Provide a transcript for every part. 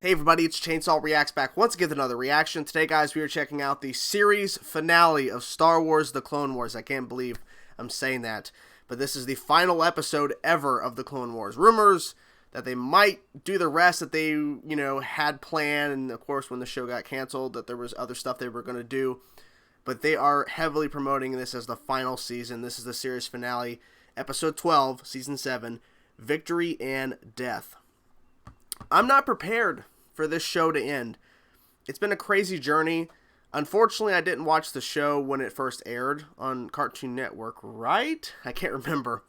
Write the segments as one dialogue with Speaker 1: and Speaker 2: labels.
Speaker 1: Hey everybody, it's Chainsaw Reacts back once again with another reaction. Today, guys, we are checking out the series finale of Star Wars The Clone Wars. I can't believe I'm saying that, but this is the final episode ever of The Clone Wars. Rumors that they might do the rest that they, had planned, and of course when the show got canceled that there was other stuff they were going to do, but they are heavily promoting this as the final season. This is the series finale, episode 12, season 7, Victory and Death. I'm not prepared for this show to end. It's been a crazy journey. Unfortunately, I didn't watch the show when it first aired on Cartoon Network, right? I can't remember.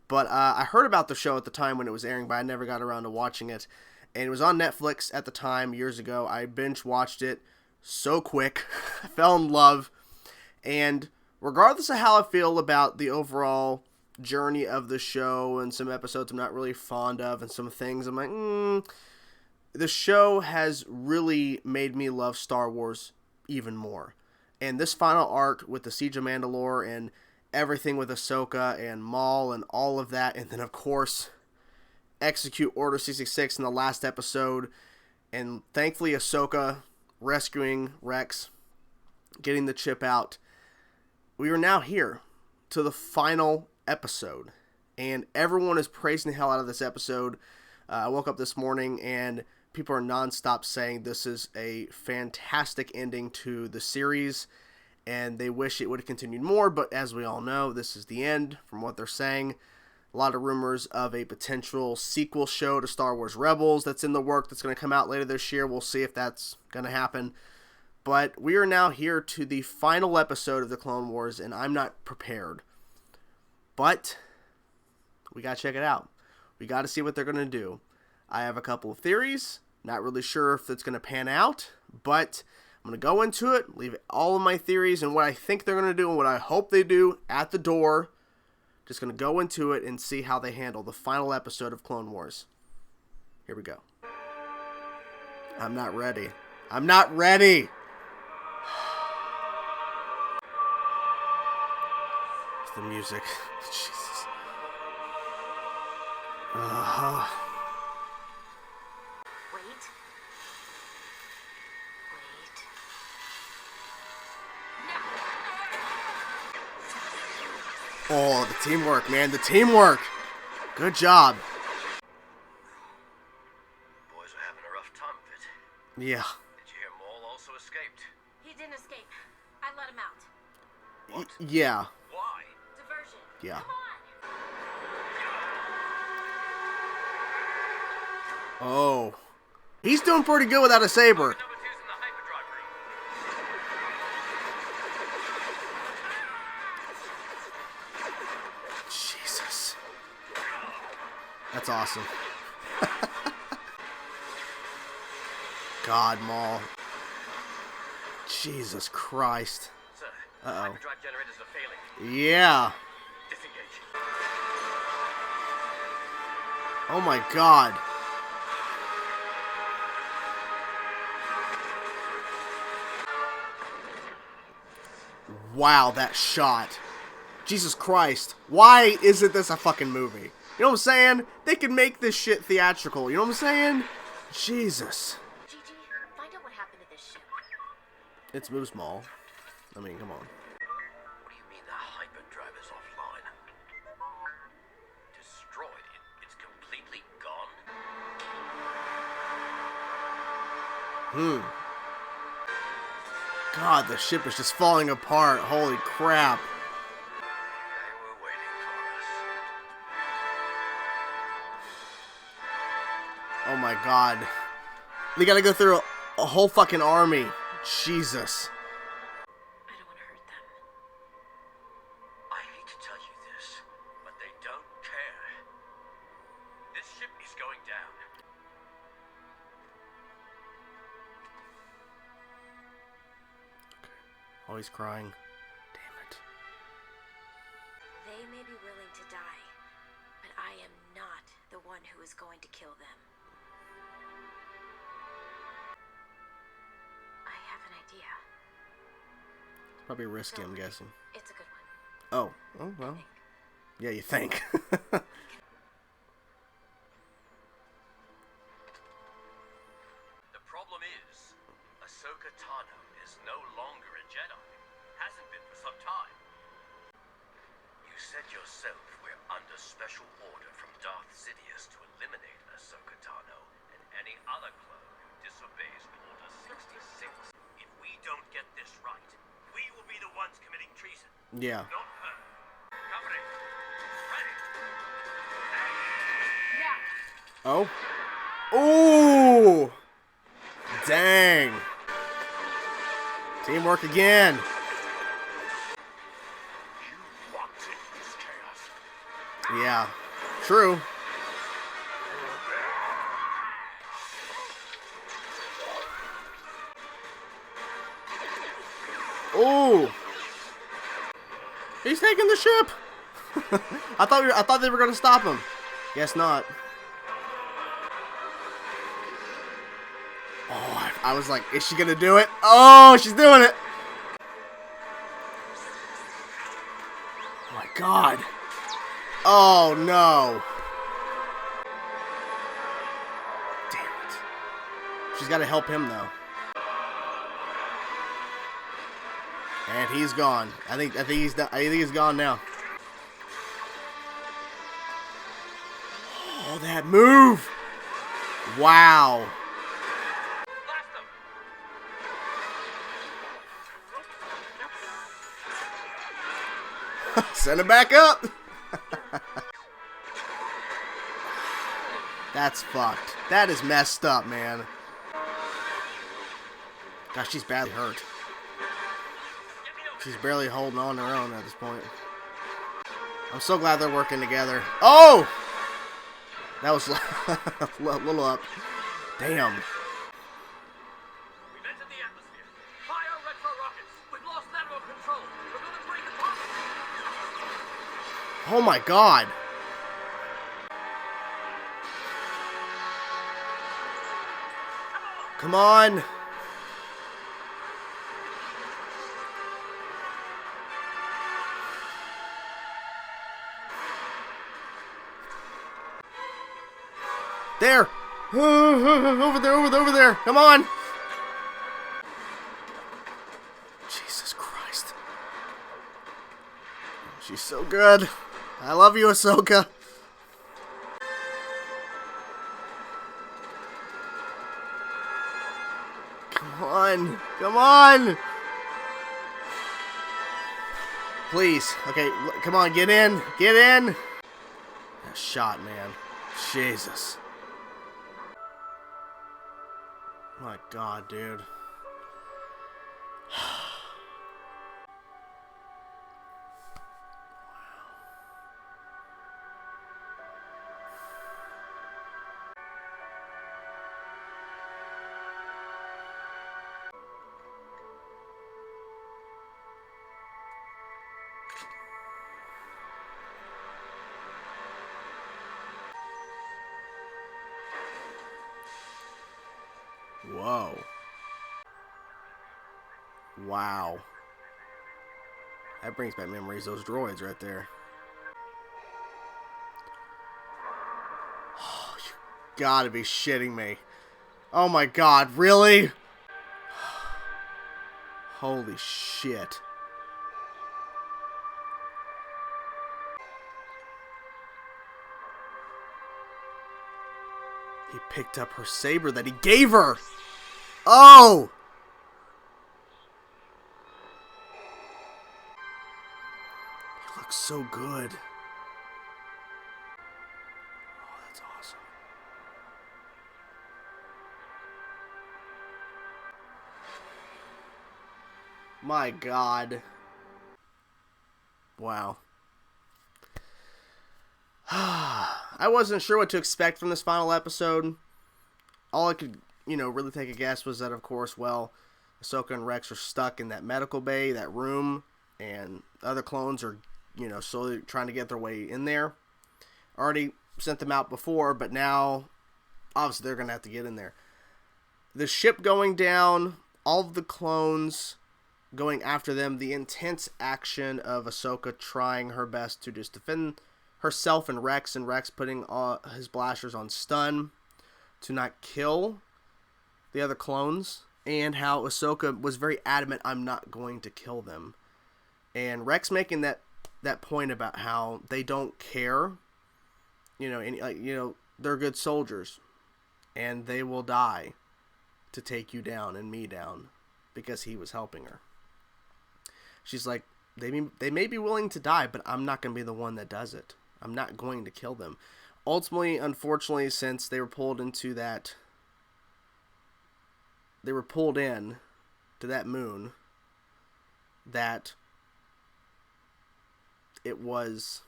Speaker 1: But I heard about the show at the time when it was airing, but I never got around to watching it. And it was on Netflix at the time, years ago. I binge watched it so quick. I fell in love. And regardless of how I feel about the overall journey of the show and some episodes I'm not really fond of and some things I'm like, the show has really made me love Star Wars even more. And this final arc with the Siege of Mandalore and everything with Ahsoka and Maul and all of that, and then of course execute Order 66 in the last episode, and thankfully Ahsoka rescuing Rex, getting the chip out. We are now here to the final episode, and everyone is praising the hell out of this episode. I woke up this morning and people are nonstop saying this is a fantastic ending to the series, and they wish it would have continued more, but as we all know, this is the end from what they're saying. A lot of rumors of a potential sequel show to Star Wars Rebels that's in the work that's going to come out later this year. We'll see if that's going to happen. But we are now here to the final episode of the Clone Wars, and I'm not prepared. But we got to check it out. We got to see what they're going to do. I have a couple of theories. Not really sure if it's going to pan out, but I'm going to go into it, leave all of my theories and what I think they're going to do and what I hope they do at the door. Just going to go into it and see how they handle the final episode of Clone Wars. Here we go. I'm not ready. I'm not ready. The music. Jesus.
Speaker 2: Wait.
Speaker 1: Oh, the teamwork, man. The teamwork. Good job.
Speaker 3: Boys are having a rough time of it.
Speaker 1: Yeah.
Speaker 3: Did you hear Maul also escaped?
Speaker 2: He didn't escape. I let him out.
Speaker 3: What?
Speaker 1: Yeah.
Speaker 3: Why?
Speaker 2: Diversion.
Speaker 1: Yeah.
Speaker 2: Come on.
Speaker 1: Oh. He's doing pretty good without a saber.
Speaker 3: Number two's in the hyperdrive room.
Speaker 1: Jesus. That's awesome. God, Maul. Jesus Christ.
Speaker 3: Sir,
Speaker 1: Uh-oh.
Speaker 3: hyperdrive generators are failing.
Speaker 1: Yeah.
Speaker 3: Disengage.
Speaker 1: Oh my God. Wow, that shot. Jesus Christ. Why isn't this a fucking movie? You know what I'm saying? They could make this shit theatrical. You know what I'm saying? Jesus.
Speaker 2: Gigi, find out what happened to this ship.
Speaker 1: It's Moose Maul. I mean, come on.
Speaker 3: What do you mean the hyperdrive is offline? Destroyed? It's completely gone?
Speaker 1: God, the ship is just falling apart. Holy crap.
Speaker 3: They were waiting for us.
Speaker 1: Oh my God. They gotta go through a whole fucking army. Jesus.
Speaker 2: I don't want to hurt them.
Speaker 3: I hate to tell you this, but they don't care. This ship is going down.
Speaker 1: Oh, he's crying. Damn it.
Speaker 2: They may be willing to die, but I am not the one who is going to kill them. I have an idea.
Speaker 1: It's probably risky, I'm guessing.
Speaker 2: It's a good one.
Speaker 1: Oh. Oh, well. Yeah, you think.
Speaker 3: no longer a Jedi. Hasn't been for some time. You said yourself we're under special order from Darth Sidious to eliminate Ahsoka Tano and any other clone who disobeys Order 66. If we don't get this right, we will be the ones committing treason.
Speaker 1: Yeah.
Speaker 3: Not her. Company. Ready.
Speaker 1: Oh. Ooh. Dang. Teamwork again.
Speaker 3: You wanted this chaos.
Speaker 1: Yeah. True. Ooh. He's taking the ship. I thought they were gonna stop him. Guess not. Oh, I was like, is she gonna do it? Oh, she's doing it. Oh my God. Oh no. Damn it. She's got to help him though. And he's gone. I think he's done. I think he's gone now. Oh, that move! Wow. Send him back up. That's fucked. That is messed up, man. Gosh, she's badly hurt. She's barely holding on to her own at this point. I'm so glad they're working together. Oh! That was a little up. Damn.
Speaker 3: We've entered the atmosphere. Fire retro rockets. We've lost lateral control. We're going to break apart.
Speaker 1: Oh my God. Come on. There! Over there! Come on! Jesus Christ. She's so good. I love you, Ahsoka. Come on! Come on! Please. Okay, come on, get in! Get in! That shot, man. Jesus. My God, dude. Whoa. Wow. That brings back memories, those droids right there. Oh, you gotta be shitting me. Oh my God, really? Holy shit. He picked up her saber that he gave her. Oh! He looks so good. Oh, that's awesome. My God. Wow. I wasn't sure what to expect from this final episode. All I could, really take a guess was that, of course, well, Ahsoka and Rex are stuck in that medical bay, that room, and the other clones are, slowly trying to get their way in there. Already sent them out before, but now, obviously, they're going to have to get in there. The ship going down, all of the clones going after them, the intense action of Ahsoka trying her best to just defend herself and Rex putting his blasters on stun to not kill the other clones, and how Ahsoka was very adamant, I'm not going to kill them. And Rex making that point about how they don't care, they're good soldiers, and they will die to take you down and me down because he was helping her. She's like, they may be willing to die, but I'm not going to be the one that does it. I'm not going to kill them. Ultimately, unfortunately, since they were pulled in to that moon, that it was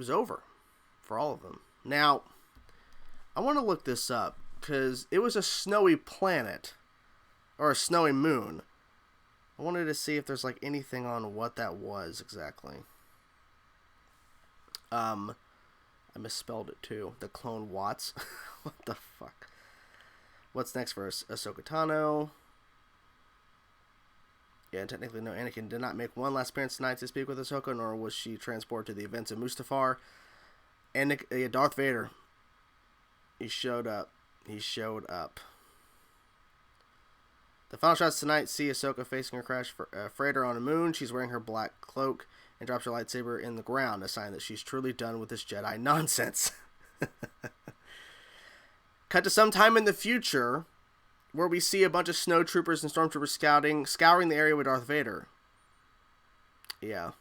Speaker 1: over for all of them. Now, I want to look this up because it was a snowy planet or a snowy moon. I wanted to see if there's like anything on what that was exactly. I misspelled it too. The Clone Watts. What the fuck? What's next for us? Ahsoka Tano. Yeah, technically no. Anakin did not make one last appearance tonight to speak with Ahsoka, nor was she transported to the events of Mustafar. And Darth Vader. He showed up. The final shots tonight see Ahsoka facing her crash freighter on a moon. She's wearing her black cloak and drops her lightsaber in the ground, a sign that she's truly done with this Jedi nonsense. Cut to some time in the future, where we see a bunch of snowtroopers and stormtroopers scouring the area with Darth Vader. Yeah.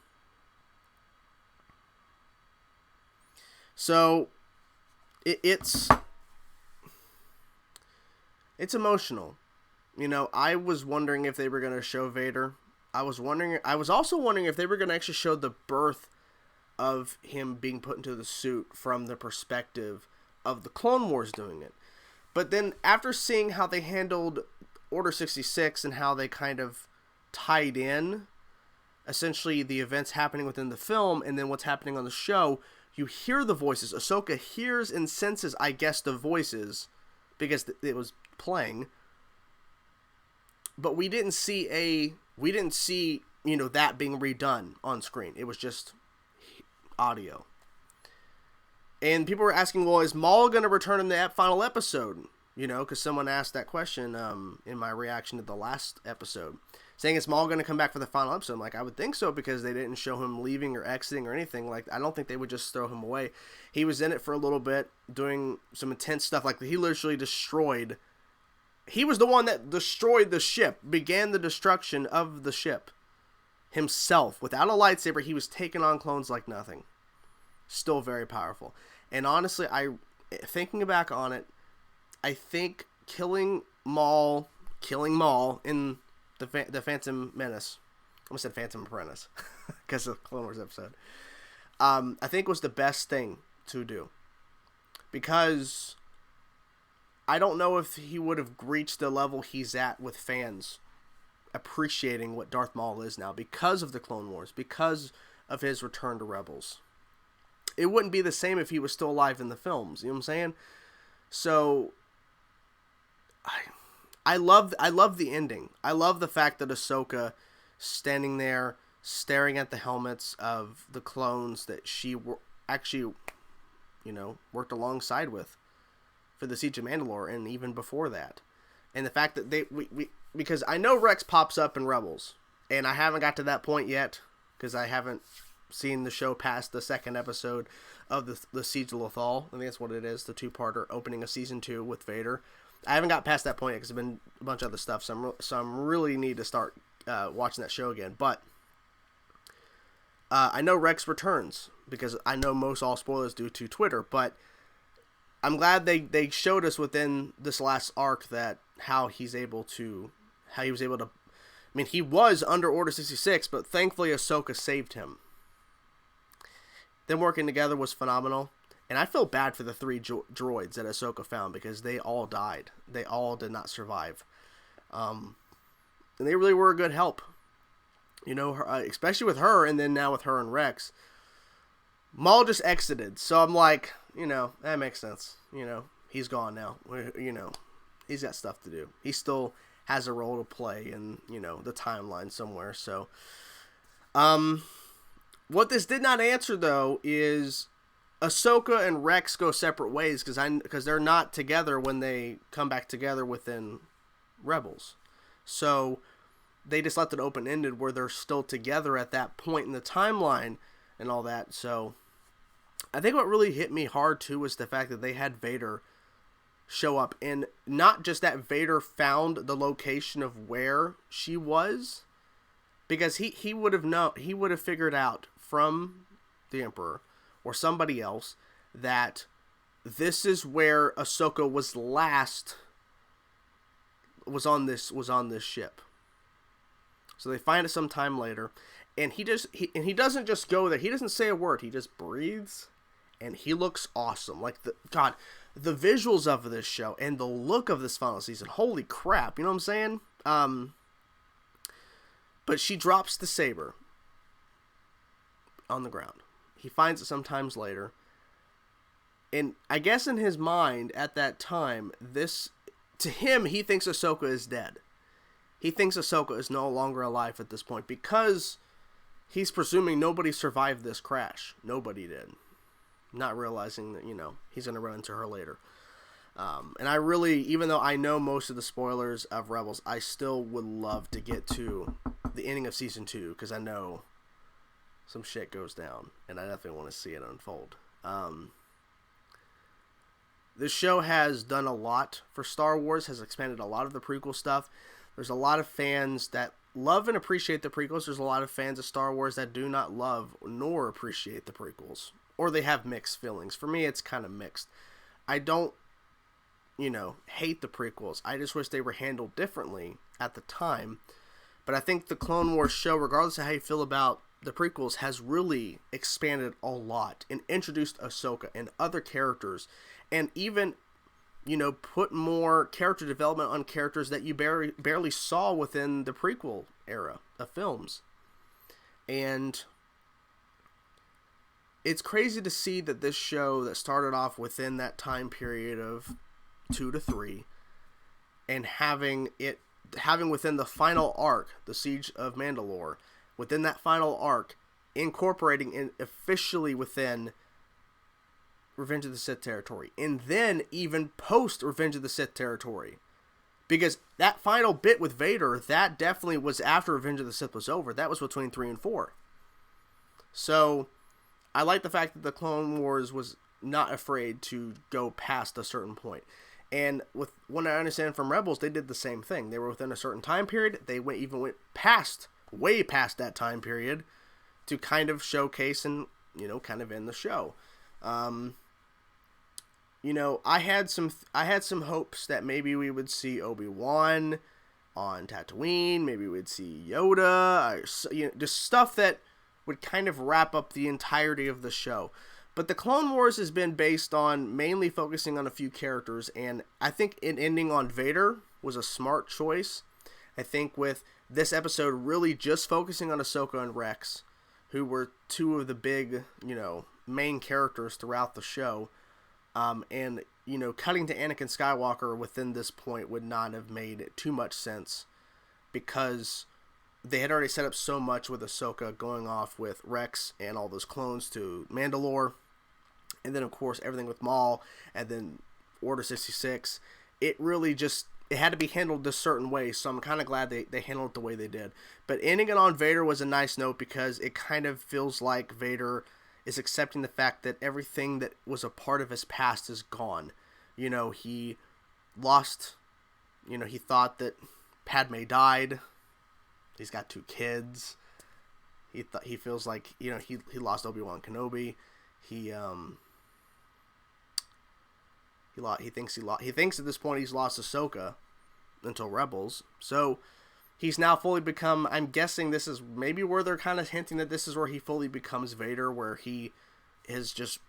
Speaker 1: So, it's emotional. I was wondering if they were going to show Vader. I was also wondering if they were going to actually show the birth of him being put into the suit from the perspective of the Clone Wars doing it. But then after seeing how they handled Order 66 and how they kind of tied in essentially the events happening within the film and then what's happening on the show, you hear the voices. Ahsoka hears and senses, I guess, the voices because it was playing. But we didn't see that being redone on screen. It was just audio. And people were asking, well, is Maul going to return in the final episode? Because someone asked that question in my reaction to the last episode. Saying, is Maul going to come back for the final episode? I'm like, I would think so because they didn't show him leaving or exiting or anything. Like, I don't think they would just throw him away. He was in it for a little bit, doing some intense stuff. Like, he literally destroyed... He was the one that destroyed the ship, began the destruction of the ship himself. Without a lightsaber, he was taking on clones like nothing. Still very powerful. And honestly, thinking back on it, I think killing Maul in the Phantom Menace, I almost said Phantom Apprentice, because of the Clone Wars episode, I think was the best thing to do. Because I don't know if he would have reached the level he's at with fans appreciating what Darth Maul is now because of the Clone Wars, because of his return to Rebels. It wouldn't be the same if he was still alive in the films. You know what I'm saying? So I love the ending. I love the fact that Ahsoka standing there staring at the helmets of the clones that she actually, worked alongside with for the Siege of Mandalore and even before that. And the fact that because I know Rex pops up in Rebels, and I haven't got to that point yet because I haven't seen the show past the second episode of the Siege of Lothal. I think that's what it is, the two-parter opening of season 2 with Vader. I haven't got past that point yet because there's been a bunch of other stuff, so I'm really need to start watching that show again. But I know Rex returns because I know most all spoilers due to Twitter, but I'm glad they showed us within this last arc that how he was able to, I mean, he was under Order 66, but thankfully Ahsoka saved him. Them working together was phenomenal. And I feel bad for the 3 droids that Ahsoka found because they all died. They all did not survive. And they really were a good help. Especially with her and then now with her and Rex. Maul just exited. So I'm like, that makes sense. He's gone now. He's got stuff to do. He still has a role to play in, the timeline somewhere. So, what this did not answer, though, is Ahsoka and Rex go separate ways because they're not together when they come back together within Rebels. So they just left it open-ended where they're still together at that point in the timeline and all that. So I think what really hit me hard too was the fact that they had Vader show up, and not just that Vader found the location of where she was, because he would have figured out from the Emperor or somebody else that this is where Ahsoka was on this ship. So they find it some time later, and he doesn't just go there. He doesn't say a word. He just breathes, and he looks awesome. Like the visuals of this show and the look of this final season. Holy crap! You know what I'm saying? But she drops the saber on the ground. He finds it sometimes later, and I guess in his mind at that time, to him, he thinks Ahsoka is dead. He thinks Ahsoka is no longer alive at this point because he's presuming nobody survived this crash. Nobody did. Not realizing that, he's going to run into her later. And I really, even though I know most of the spoilers of Rebels, I still would love to get to the ending of Season 2 because I know some shit goes down and I definitely want to see it unfold. This show has done a lot for Star Wars, has expanded a lot of the prequel stuff. There's a lot of fans that love and appreciate the prequels. There's a lot of fans of Star Wars that do not love nor appreciate the prequels. Or they have mixed feelings. For me, it's kind of mixed. I don't, hate the prequels. I just wish they were handled differently at the time. But I think the Clone Wars show, regardless of how you feel about the prequels, has really expanded a lot and introduced Ahsoka and other characters, and even put more character development on characters that you barely saw within the prequel era of films. And it's crazy to see that this show that started off within that time period of 2 to 3 and having within the final arc, the Siege of Mandalore, within that final arc, incorporating in officially within Revenge of the Sith territory, and then even post Revenge of the Sith territory, because that final bit with Vader, that definitely was after Revenge of the Sith was over. That was between 3 and 4. So I like the fact that the Clone Wars was not afraid to go past a certain point. And with what I understand from Rebels, they did the same thing. They were within a certain time period. They went way past that time period to kind of showcase and, kind of end the show. I had some hopes that maybe we would see Obi-Wan on Tatooine. Maybe we'd see Yoda. Just stuff that would kind of wrap up the entirety of the show. But the Clone Wars has been based on mainly focusing on a few characters, and I think it ending on Vader was a smart choice. I think with this episode really just focusing on Ahsoka and Rex, who were two of the big, main characters throughout the show, and cutting to Anakin Skywalker within this point would not have made too much sense, because they had already set up so much with Ahsoka going off with Rex and all those clones to Mandalore, and then of course everything with Maul, and then Order 66. It really just, it had to be handled this certain way, so I'm kind of glad they handled it the way they did. But ending it on Vader was a nice note, because it kind of feels like Vader is accepting the fact that everything that was a part of his past is gone. He lost, he thought that Padme died. He's got 2 kids. He feels like, he lost Obi-Wan Kenobi. He thinks at this point he's lost Ahsoka until Rebels. So he's now fully become, I'm guessing this is maybe where they're kind of hinting that this is where he fully becomes Vader, where he is just,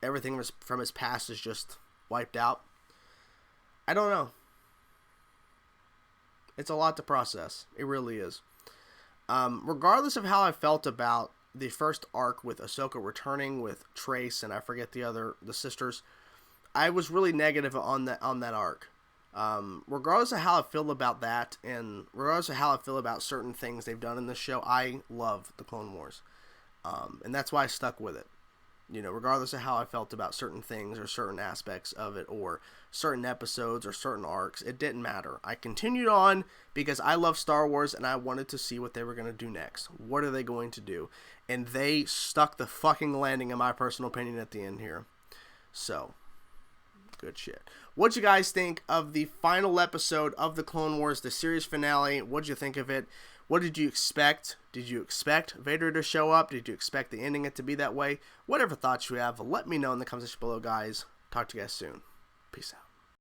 Speaker 1: everything from his past is just wiped out. I don't know. It's a lot to process. It really is. Regardless of how I felt about the first arc with Ahsoka returning with Trace and I forget the sisters, I was really negative on that arc. Regardless of how I feel about that, and regardless of how I feel about certain things they've done in this show, I love the Clone Wars. And that's why I stuck with it. regardless of how I felt about certain things or certain aspects of it or certain episodes or certain arcs, it didn't matter. I continued on because I love Star Wars and I wanted to see what they were going to do next. What are they going to do? And they stuck the fucking landing, in my personal opinion, at the end here. So, good shit. What'd you guys think of the final episode of the Clone Wars, the series finale? What'd you think of it? What did you expect? Did you expect Vader to show up? Did you expect the ending it to be that way? Whatever thoughts you have, let me know in the comments below, guys. Talk to you guys soon. Peace out.